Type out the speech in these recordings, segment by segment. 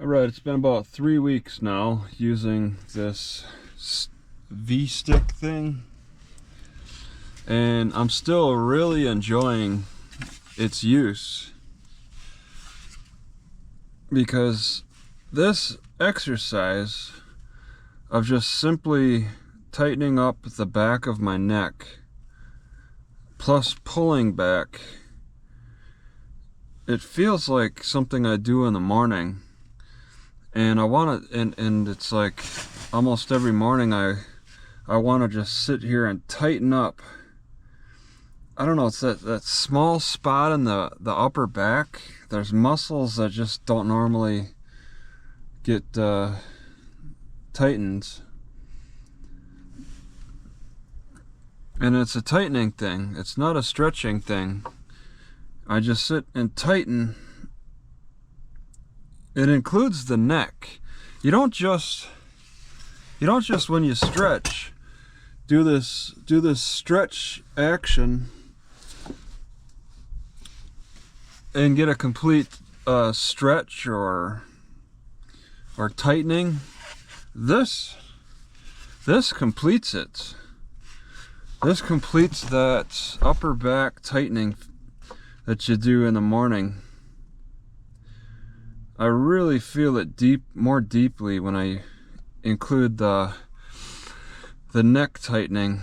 Alright, it's been about 3 weeks now using this V-stick thing, and I'm still really enjoying its use, because this exercise of just simply tightening up the back of my neck plus pulling back, it feels like something I do in the morning. And I want to, and it's like almost every morning I want to just sit here and tighten up. I don't know, it's that small spot in the upper back. There's muscles that just don't normally get tightened. And it's a tightening thing. It's not a stretching thing. I just sit and tighten. It includes the neck. You don't just when you stretch do this stretch action and get a complete stretch or tightening. This completes it. This completes that upper back tightening that you do in the morning. I really feel it more deeply when I include the neck tightening.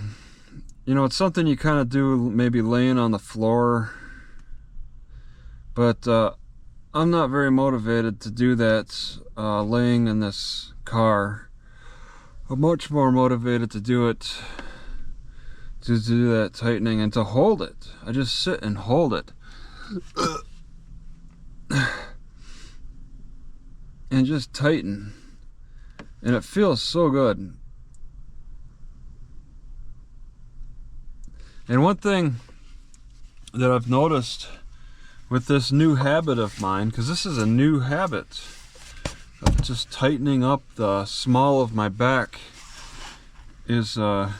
You know, it's something you kind of do maybe laying on the floor, but I'm not very motivated to do that laying in this car. I'm much more motivated to do it, to do that tightening and to hold it. I just sit and hold it. And just tighten, and it feels so good. And one thing that I've noticed with this new habit of mine, because this is a new habit of just tightening up the small of my back, is I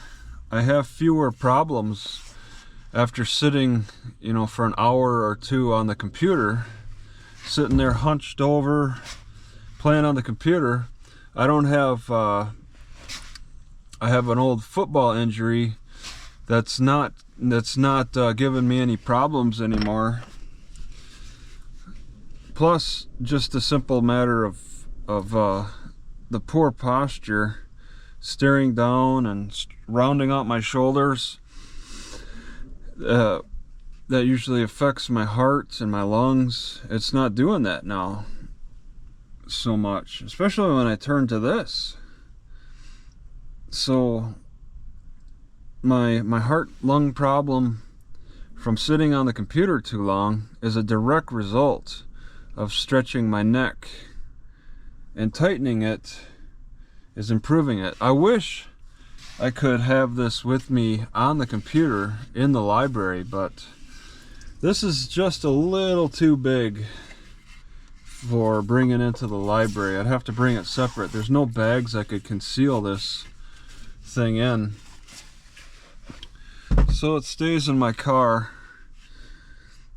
have fewer problems after sitting, you know, for an hour or two on the computer, sitting there hunched over playing on the computer. I don't have I have an old football injury that's not giving me any problems anymore. Plus, just a simple matter of the poor posture, staring down and rounding out my shoulders. That usually affects my heart and my lungs. It's not doing that now so much, especially when I turn to this. So my heart lung problem from sitting on the computer too long is a direct result of stretching my neck, and tightening it is improving it. I wish I could have this with me on the computer in the library, but this is just a little too big for bringing into the library. I'd have to bring it separate. There's no bags I could conceal this thing in, so it stays in my car.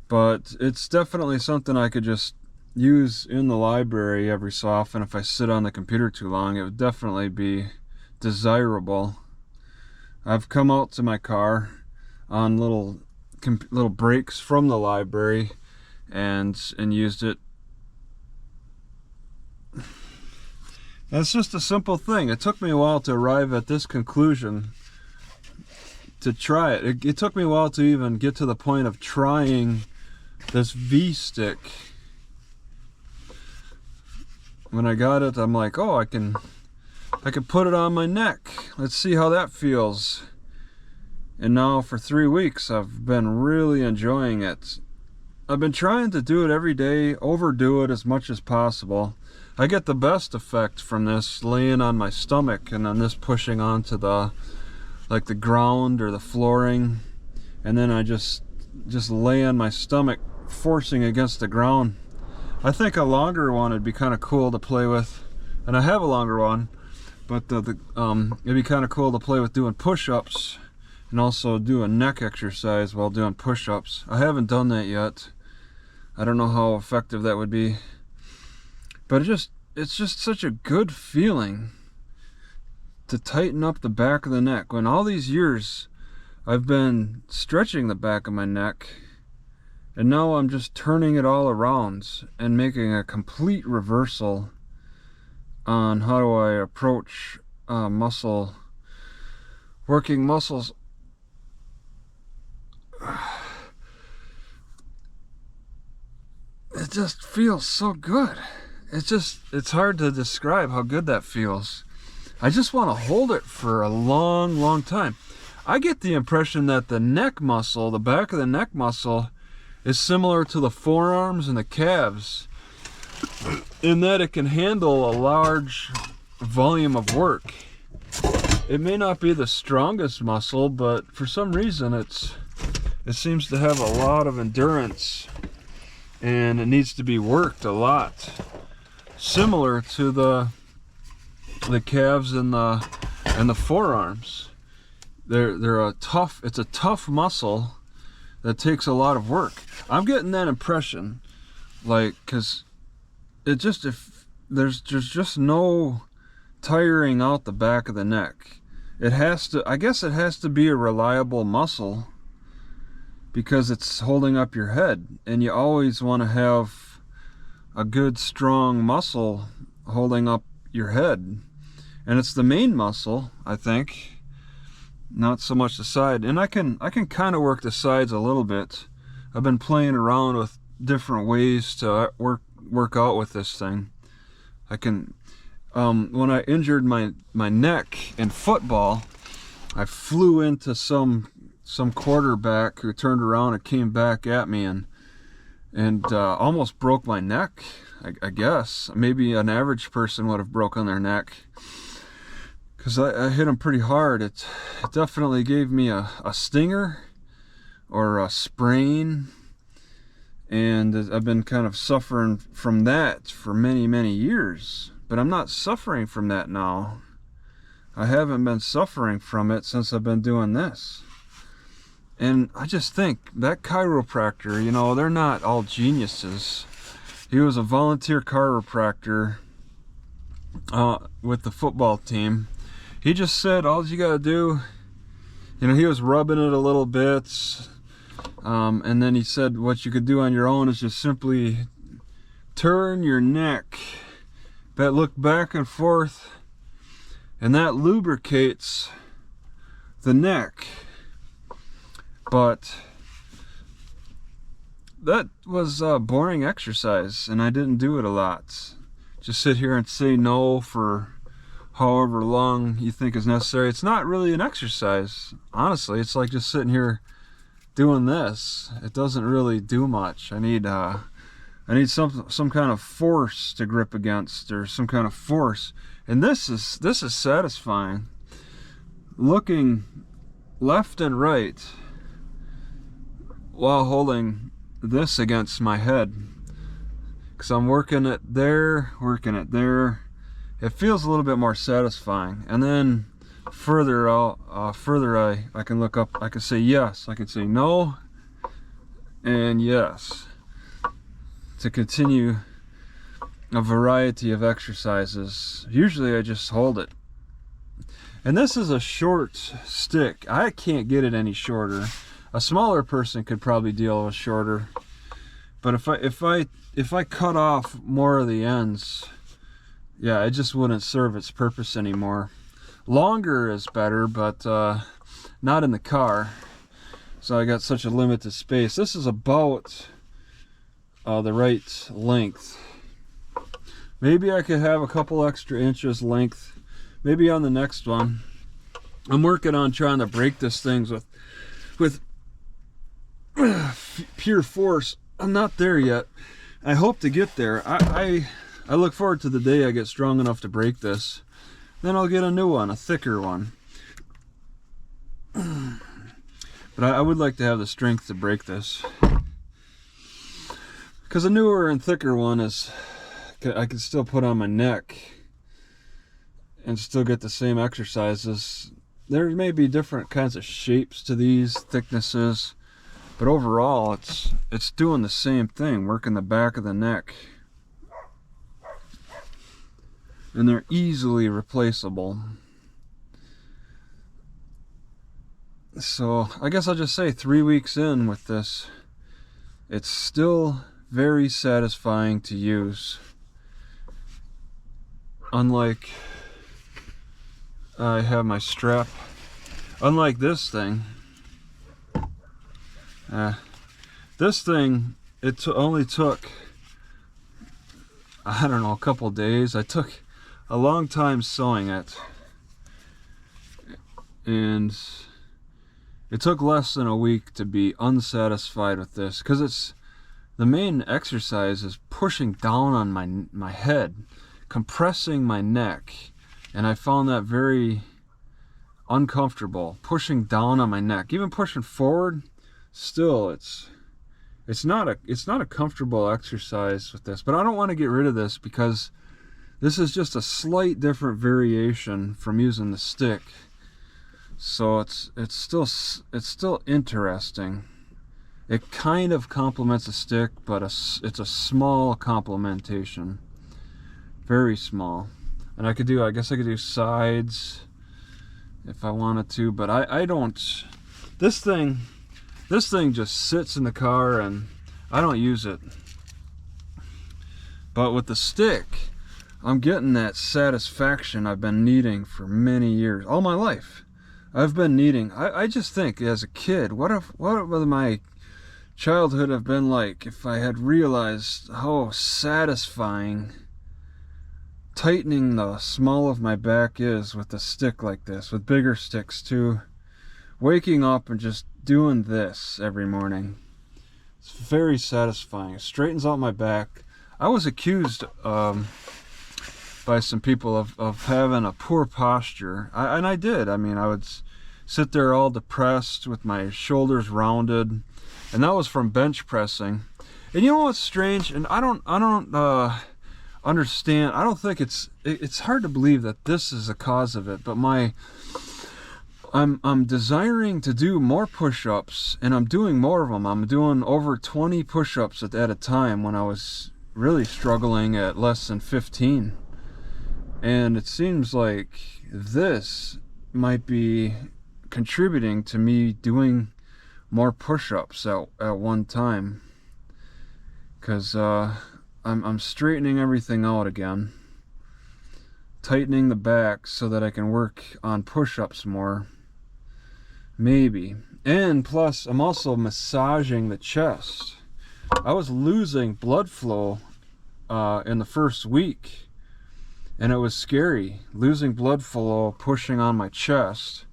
But it's definitely something I could just use in the library every so often. If I sit on the computer too long, it would definitely be desirable. I've come out to my car on little breaks from the library and used it. And it's just a simple thing. It took me a while to arrive at this conclusion, to try it. It took me a while to even get to the point of trying this V-stick. When I got it, I'm like, oh, I can put it on my neck. Let's see how that feels. And now for 3 weeks, I've been really enjoying it. I've been trying to do it every day, overdo it as much as possible. I get the best effect from this laying on my stomach, and then this pushing onto the ground or the flooring, and then I just lay on my stomach, forcing against the ground. I think a longer one would be kind of cool to play with, and I have a longer one, but it'd be kind of cool to play with doing push-ups and also do a neck exercise while doing push-ups. I haven't done that yet. I don't know how effective that would be. But it's just such a good feeling to tighten up the back of the neck. When all these years I've been stretching the back of my neck, and now I'm just turning it all around and making a complete reversal on how do I approach working muscles. It just feels so good. It's hard to describe how good that feels. I just want to hold it for a long, long time. I get the impression that the neck muscle, the back of the neck muscle, is similar to the forearms and the calves in that it can handle a large volume of work. It may not be the strongest muscle, but for some reason it seems to have a lot of endurance, and it needs to be worked a lot, similar to the calves and the forearms. It's a tough muscle that takes a lot of work. I'm getting that impression, like, because there's just no tiring out the back of the neck. I guess it has to be a reliable muscle because it's holding up your head, and you always want to have a good strong muscle holding up your head. And it's the main muscle, I think, not so much the side. And I can kind of work the sides a little bit. I've been playing around with different ways to work out with this thing. I can when I injured my neck in football, I flew into some quarterback who turned around and came back at me and almost broke my neck. I guess maybe an average person would have broken their neck, because I hit him pretty hard. It definitely gave me a stinger or a sprain, and I've been kind of suffering from that for many years. But I'm not suffering from that now. I haven't been suffering from it since I've been doing this. And I just think that chiropractor, they're not all geniuses. He was a volunteer chiropractor with the football team. He just said, all you gotta do, he was rubbing it a little bit, and then he said what you could do on your own is just simply turn your neck, look back and forth, and that lubricates the neck. But that was a boring exercise, and I didn't do it a lot. Just sit here and say no for however long you think is necessary. It's not really an exercise, honestly. It's like just sitting here doing this. It doesn't really do much. I need some kind of force to grip against, or some kind of force. And this is satisfying. Looking left and right while holding this against my head, because I'm working it there. It feels a little bit more satisfying. And then further I can look up. I can say yes, I can say no, and yes, to continue a variety of exercises. Usually I just hold it. And this is a short stick. I can't get it any shorter. A smaller person could probably deal with shorter. But if I cut off more of the ends, yeah, it just wouldn't serve its purpose anymore. Longer is better, but not in the car. So I got such a limited space. This is about the right length. Maybe I could have a couple extra inches length, maybe on the next one. I'm working on trying to break this thing with pure force. I'm not there yet. I hope to get there. I look forward to the day I get strong enough to break this. Then I'll get a new one, a thicker one. But I would like to have the strength to break this, because a newer and thicker one I can still put on my neck and still get the same exercises. There may be different kinds of shapes to these thicknesses, but overall it's doing the same thing, working the back of the neck. and they're easily replaceable. So I guess I'll just say 3 weeks in with this, it's still very satisfying to use. Unlike, I have my strap, unlike this thing, it only took, I don't know, a couple days. I took a long time sewing it, and it took less than a week to be unsatisfied with this, because it's, the main exercise is pushing down on my head, compressing my neck, and I found that very uncomfortable, pushing down on my neck. Even pushing forward, still it's not a comfortable exercise with this. But I don't want to get rid of this, because this is just a slight different variation from using the stick. So it's still interesting. It kind of complements a stick, but it's a small complementation, very small. And I guess I could do sides if I wanted to, but I don't. This thing just sits in the car and I don't use it. But with the stick, I'm getting that satisfaction I've been needing for many years, all my life. I've been needing. I just think, as a kid, what would my childhood have been like if I had realized how satisfying tightening the small of my back is with a stick like this, with bigger sticks too. Waking up and just doing this every morning, it's very satisfying. It straightens out my back. I was accused by some people of having a poor posture, and I did. I mean, I would sit there all depressed with my shoulders rounded, and that was from bench pressing. And you know what's strange? And I don't understand. I don't think it's hard to believe that this is the cause of it, but I'm desiring to do more push-ups, and I'm doing more of them. I'm doing over 20 push-ups at a time, when I was really struggling at less than 15. And it seems like this might be contributing to me doing more push-ups at one time, because I'm straightening everything out again, tightening the back so that I can work on push-ups more, maybe. And plus, I'm also massaging the chest. I was losing blood flow in the first week, and it was scary, losing blood flow, pushing on my chest.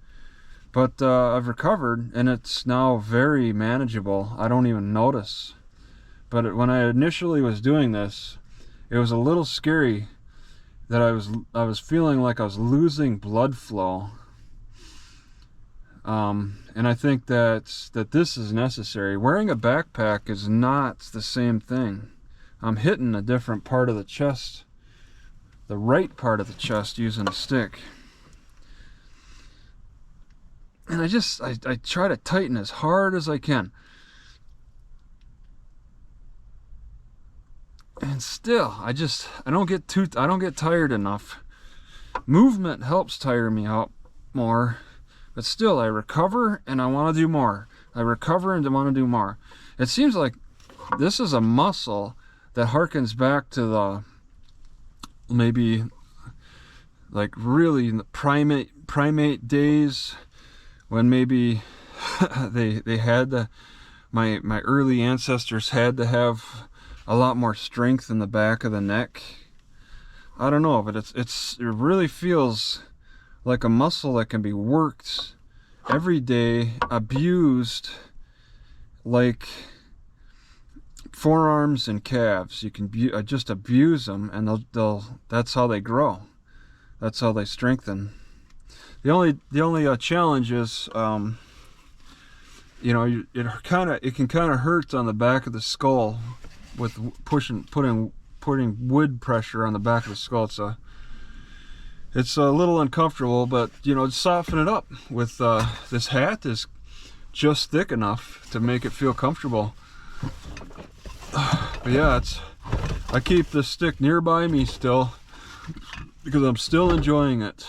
But I've recovered, and it's now very manageable. I don't even notice. But when I initially was doing this, it was a little scary that I was feeling like I was losing blood flow. And I think that this is necessary. Wearing a backpack is not the same thing. I'm hitting a different part of the chest, the right part of the chest, using a stick. And I try to tighten as hard as I can. And still, I don't get tired enough. Movement helps tire me out more, but still, I recover and I want to do more. I recover and I want to do more. It seems like this is a muscle that harkens back to the, maybe like really in the primate days, when maybe they had my early ancestors had to have a lot more strength in the back of the neck. I don't know, but it really feels like a muscle that can be worked every day, abused, like forearms and calves. You can just abuse them, and that's how they grow. That's how they strengthen. The only challenge is, you know, it can kind of hurt on the back of the skull with putting wood pressure on the back of the skull. It's a little uncomfortable, but you know, soften it up with this hat is just thick enough to make it feel comfortable. But yeah, I keep this stick nearby me still, because I'm still enjoying it.